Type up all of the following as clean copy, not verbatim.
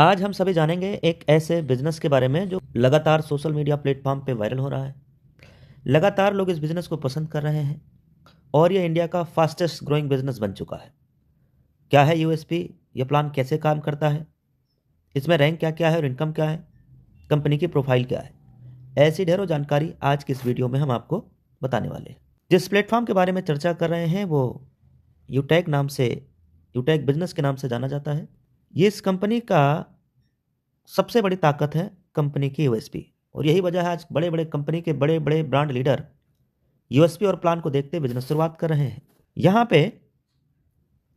आज हम सभी जानेंगे एक ऐसे बिजनेस के बारे में जो लगातार सोशल मीडिया प्लेटफॉर्म पे वायरल हो रहा है। लगातार लोग इस बिजनेस को पसंद कर रहे हैं और ये इंडिया का फास्टेस्ट ग्रोइंग बिजनेस बन चुका है। क्या है यूएसपी, ये प्लान कैसे काम करता है, इसमें रैंक क्या क्या है और इनकम क्या है, कंपनी की प्रोफाइल क्या है, ऐसी ढेरों जानकारी आज की इस वीडियो में हम आपको बताने वाले हैं। जिस प्लेटफॉर्म के बारे में चर्चा कर रहे हैं वो यूटेक बिजनेस के नाम से जाना जाता है। ये इस कंपनी का सबसे बड़ी ताकत है कंपनी की यूएसपी, और यही वजह है आज बड़े बड़े कंपनी के बड़े बड़े ब्रांड लीडर यूएसपी और प्लान को देखते बिजनेस शुरुआत कर रहे हैं। यहाँ पे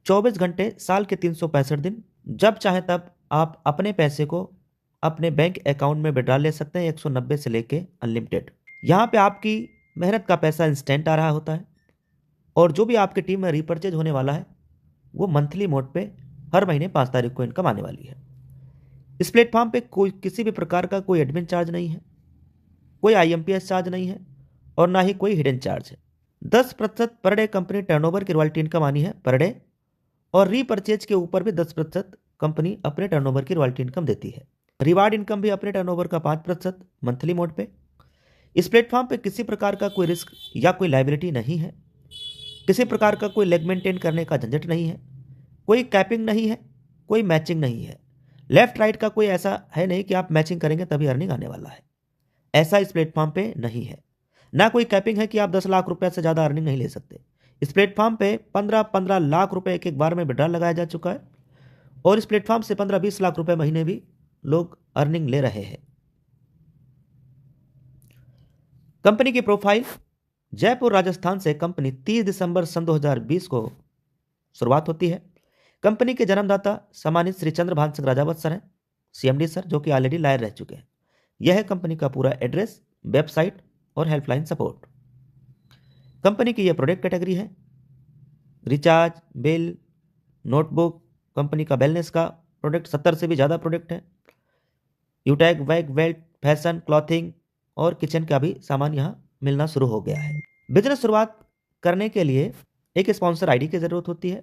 24 घंटे साल के 365 दिन जब चाहे तब आप अपने पैसे को अपने बैंक अकाउंट में विड्रॉ ले सकते हैं, 190 से लेके अनलिमिटेड। यहाँ पे आपकी मेहनत का पैसा इंस्टेंट आ रहा होता है और जो भी आपकी टीम में रिपर्चेज होने वाला है वो मंथली मोड पे हर महीने 5 तारीख को इनकम आने वाली है। इस प्लेटफॉर्म पे कोई किसी भी प्रकार का कोई एडमिन चार्ज नहीं है, कोई आईएमपीएस चार्ज नहीं है और ना ही कोई हिडन चार्ज है। 10% पर डे कंपनी टर्नओवर की रॉयल्टी इनकम आनी है पर डे, और रीपरचेज के ऊपर भी 10% कंपनी अपने टर्नओवर की रॉयल्टी इनकम देती है। रिवार्ड इनकम भी अपने टर्नओवर का 5% मंथली मोड पे। इस प्लेटफॉर्म पे किसी प्रकार का कोई रिस्क या कोई लाइबिलिटी नहीं है, किसी प्रकार का कोई लेग मेंटेन करने का झंझट नहीं है, कोई कैपिंग नहीं है, कोई मैचिंग नहीं है। लेफ्ट राइट का कोई ऐसा है नहीं कि आप मैचिंग करेंगे तभी अर्निंग आने वाला है, ऐसा इस प्लेटफॉर्म पे नहीं है। ना कोई कैपिंग है कि आप 10 लाख रुपए से ज़्यादा अर्निंग नहीं ले सकते। इस प्लेटफॉर्म पे 15-15 लाख रुपए एक एक बार में विड्रॉ लगाया जा चुका है और इस प्लेटफॉर्म से 15-20 लाख रुपए महीने भी लोग अर्निंग ले रहे हैं। कंपनी की प्रोफाइल, जयपुर राजस्थान से कंपनी 30 दिसंबर सन 2020 को शुरुआत होती है। कंपनी के जन्मदाता सम्मानित श्री चंद्रभान सिंह राजावत सर हैं, सीएमडी सर, जो कि ऑलरेडी लायर रह चुके हैं। यह है कंपनी का पूरा एड्रेस, वेबसाइट और हेल्पलाइन सपोर्ट। कंपनी की यह प्रोडक्ट कैटेगरी है रिचार्ज, बिल, नोटबुक। कंपनी का वेलनेस का प्रोडक्ट 70 से भी ज़्यादा प्रोडक्ट है। यूटैग, वैग, वेल्ट, फैशन, क्लॉथिंग और किचन का भी सामान यहाँ मिलना शुरू हो गया है। बिजनेस शुरुआत करने के लिए एक स्पॉन्सर आईडी की ज़रूरत होती है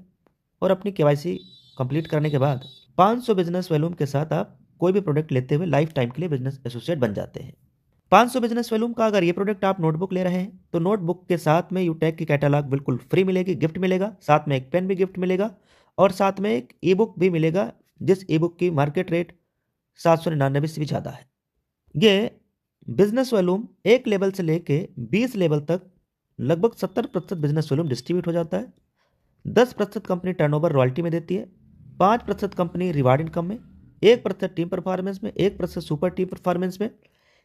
और अपनी केवाईसी कंप्लीट करने के बाद 500 बिजनेस वॉल्यूम के साथ आप कोई भी प्रोडक्ट लेते हुए लाइफ टाइम के लिए बिजनेस एसोसिएट बन जाते हैं। 500 बिजनेस वॉल्यूम का अगर ये प्रोडक्ट आप नोटबुक ले रहे हैं तो नोटबुक के साथ में यूटेक की कैटलॉग बिल्कुल फ्री मिलेगी, गिफ्ट मिलेगा, साथ में एक पेन भी गिफ्ट मिलेगा और साथ में एक ई बुक भी मिलेगा, जिस ई बुक की मार्केट रेट 799 से भी ज़्यादा है। ये बिजनेस वॉल्यूम एक लेवल से लेके 20 लेवल तक लगभग 70% बिजनेस वॉल्यूम डिस्ट्रीब्यूट हो जाता है। 10% कंपनी टर्नओवर रॉयल्टी में देती है, 5% कंपनी रिवार्ड इनकम में, 1% टीम परफॉर्मेंस में, 1% सुपर टीम परफॉर्मेंस में।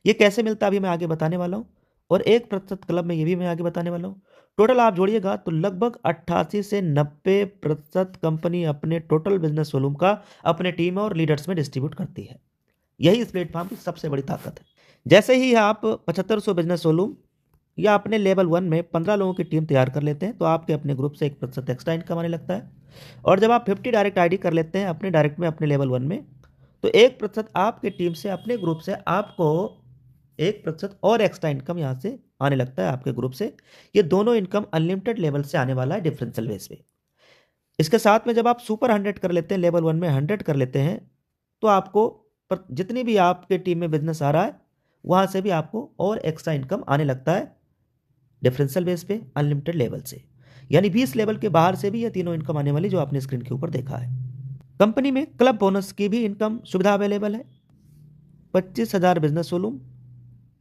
ये कैसे मिलता है अभी मैं आगे बताने वाला हूँ, और 1% क्लब में, ये भी मैं आगे बताने वाला हूँ। टोटल आप जोड़िएगा तो लगभग 88 से 90% कंपनी अपने टोटल बिजनेस वॉल्यूम का अपने टीम और लीडर्स में डिस्ट्रीब्यूट करती है। यही इस प्लेटफॉर्म की सबसे बड़ी ताकत है। जैसे ही आप 7500 बिजनेस वॉल्यूम या अपने लेवल 1 में 15 लोगों की टीम तैयार कर लेते हैं तो आपके अपने ग्रुप से 1% एक्स्ट्रा इनकम आने लगता है। और जब आप 50 डायरेक्ट आईडी कर लेते हैं अपने डायरेक्ट में अपने लेवल 1 में, तो 1% आपके टीम से, अपने ग्रुप से आपको 1% और एक्स्ट्रा इनकम यहाँ से आने लगता है आपके ग्रुप से। ये दोनों इनकम अनलिमिटेड लेवल से आने वाला है डिफरेंशियल बेस पे। इसके साथ में जब आप सुपर 100 कर लेते हैं, लेवल 1 में 100 कर लेते हैं, तो आपको जितनी भी आपके टीम में बिजनेस आ रहा है वहाँ से भी आपको और एक्स्ट्रा इनकम आने लगता है डिफरेंशियल बेस पे अनलिमिटेड लेवल से। यानी 20 लेवल के बाहर से भी ये तीनों इनकम आने वाली जो आपने स्क्रीन के ऊपर देखा है। कंपनी में क्लब बोनस की भी इनकम सुविधा अवेलेबल है। 25,000 बिजनेस वॉल्यूम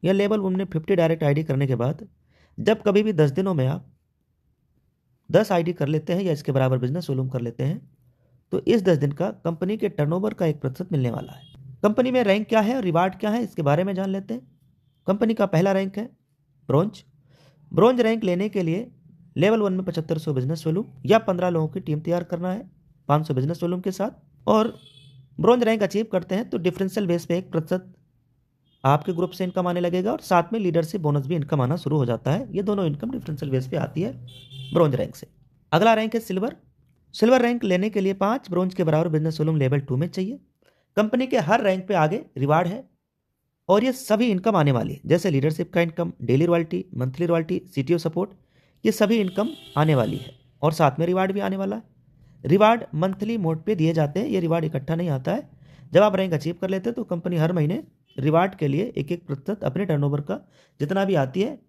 या लेवल 1 में 50 डायरेक्ट आईडी करने के बाद जब कभी भी 10 दिनों में आप 10 आईडी कर लेते हैं या इसके बराबर बिजनेस वॉल्यूम कर लेते हैं तो इस 10 दिन का कंपनी के टर्नओवर का 1% मिलने वाला है। कंपनी में रैंक क्या है और रिवार्ड क्या है इसके बारे में जान लेते हैं। कंपनी का पहला रैंक है ब्रोंज। ब्रोंज रैंक लेने के लिए लेवल 1 में 7500 बिजनेस वॉल्यूम या 15 लोगों की टीम तैयार करना है 500 बिजनेस वॉल्यूम के साथ, और ब्रोंज रैंक अचीव करते हैं तो डिफरेंशियल बेस पे 1% आपके ग्रुप से इनकम आने लगेगा और साथ में लीडरशिप बोनस भी इनकम आना शुरू हो जाता है। ये दोनों इनकम डिफरेंशियल बेस पे आती है ब्रोंज रैंक से। अगला रैंक है सिल्वर। सिल्वर रैंक लेने के लिए 5 ब्रोंज के बराबर बिजनेस वॉल्यूम लेवल 2 में चाहिए। कंपनी के हर रैंक पे आगे रिवार्ड है और ये सभी इनकम आने वाली है, जैसे लीडरशिप का income, daily royalty, monthly royalty, CTO support, ये सभी इनकम आने वाली है और साथ में रिवार्ड भी आने वाला है। रिवार्ड मंथली मोड पे दिए जाते हैं, ये रिवार्ड इकट्ठा नहीं आता है। जब आप रैंक अचीव कर लेते हैं तो कंपनी हर महीने रिवार्ड के लिए 1% अपने टर्नओवर का जितना भी आती है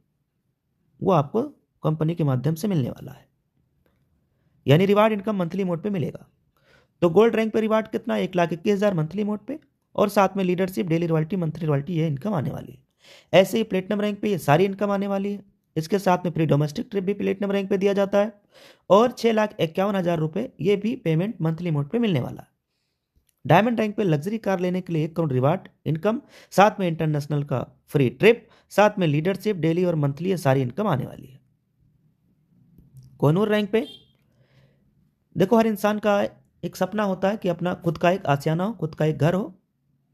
वो आपको कंपनी के माध्यम से मिलने वाला है, यानी रिवार्ड इनकम मंथली मोड पे मिलेगा। तो गोल्ड रैंक पे रिवार्ड कितना, 1,21,000 मंथली मोड पे, और साथ में leadership, daily royalty, monthly royalty, ये इनकम आने वाली है। ऐसे ही प्लेटिनम रैंक पे ये सारी इनकम आने वाली है। इसके साथ में फ्री डोमेस्टिक ट्रिप भी प्लेटिनम रैंक पे दिया जाता है, और 6,51,000 रुपये ये भी पेमेंट मंथली मोड पे मिलने वाला है। डायमंड रैंक पे लग्जरी कार लेने के लिए 1 करोड़ रिवार्ड इनकम, साथ में इंटरनेशनल का फ्री ट्रिप, साथ में लीडरशिप, डेली और मंथली, ये सारी इनकम आने वाली है। कोहिनूर रैंक पे देखो, हर इंसान का एक सपना होता है कि अपना खुद का एक आशियाना हो, खुद का एक घर हो।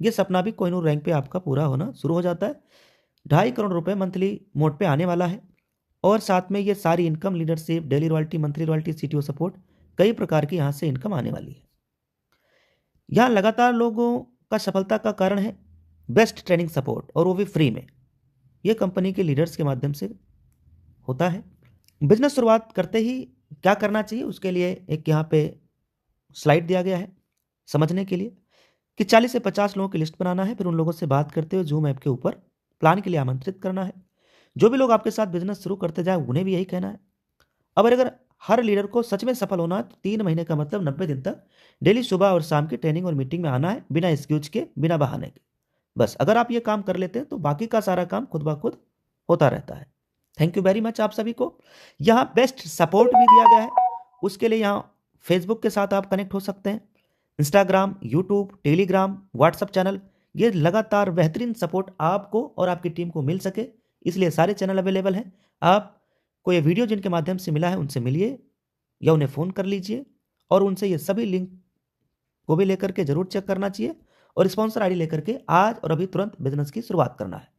ये सपना भी कोहिनूर रैंक पे आपका पूरा होना शुरू हो जाता है। 2.5 करोड़ रुपए मंथली मोड पे आने वाला है, और साथ में ये सारी income, leadership, daily royalty, monthly royalty, CTO support, कई प्रकार की यहाँ से इनकम आने वाली है। यहाँ लगातार लोगों का सफलता का कारण है बेस्ट ट्रेनिंग सपोर्ट, और वो भी फ्री में। ये कंपनी के लीडर्स के माध्यम से होता है। बिजनेस शुरुआत करते ही क्या करना चाहिए, उसके लिए एक यहाँ पे स्लाइड दिया गया है समझने के लिए कि 40 से 50 लोगों की लिस्ट बनाना है, फिर उन लोगों से बात करते हुए जूम ऐप के ऊपर प्लान के लिए आमंत्रित करना है। जो भी लोग आपके साथ बिजनेस शुरू करते जाए उन्हें भी यही कहना है। अब अगर हर लीडर को सच में सफल होना है तो 3 महीने का मतलब 90 दिन तक डेली सुबह और शाम की ट्रेनिंग और मीटिंग में आना है, बिना एक्सक्यूज के, बिना बहाने के। बस अगर आप ये काम कर लेते हैं तो बाकी का सारा काम खुद ब खुद होता रहता है। थैंक यू वेरी मच आप सभी को। यहाँ बेस्ट सपोर्ट भी दिया गया है, उसके लिए यहाँ फेसबुक के साथ आप कनेक्ट हो सकते हैं, Instagram, YouTube, Telegram, WhatsApp channel, ये लगातार बेहतरीन सपोर्ट आपको और आपकी टीम को मिल सके, इसलिए सारे चैनल अवेलेबल हैं। आपको ये वीडियो जिनके माध्यम से मिला है उनसे मिलिए या उन्हें फ़ोन कर लीजिए, और उनसे ये सभी लिंक को भी लेकर के जरूर चेक करना चाहिए, और स्पॉन्सर आईडी लेकर के आज और अभी तुरंत बिजनेस की शुरुआत करना है।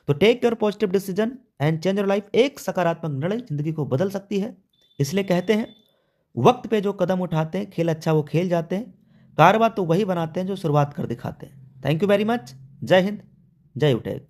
तो take your positive decision and change your life. एक सकारात्मक निर्णय जिंदगी को बदल सकती है। इसलिए कहते हैं, वक्त पे जो कदम उठाते हैं, खेल अच्छा वो खेल जाते हैं, कारवा तो वही बनाते हैं जो शुरुआत कर दिखाते हैं। Thank you very much. जय हिंद, जय उटेक।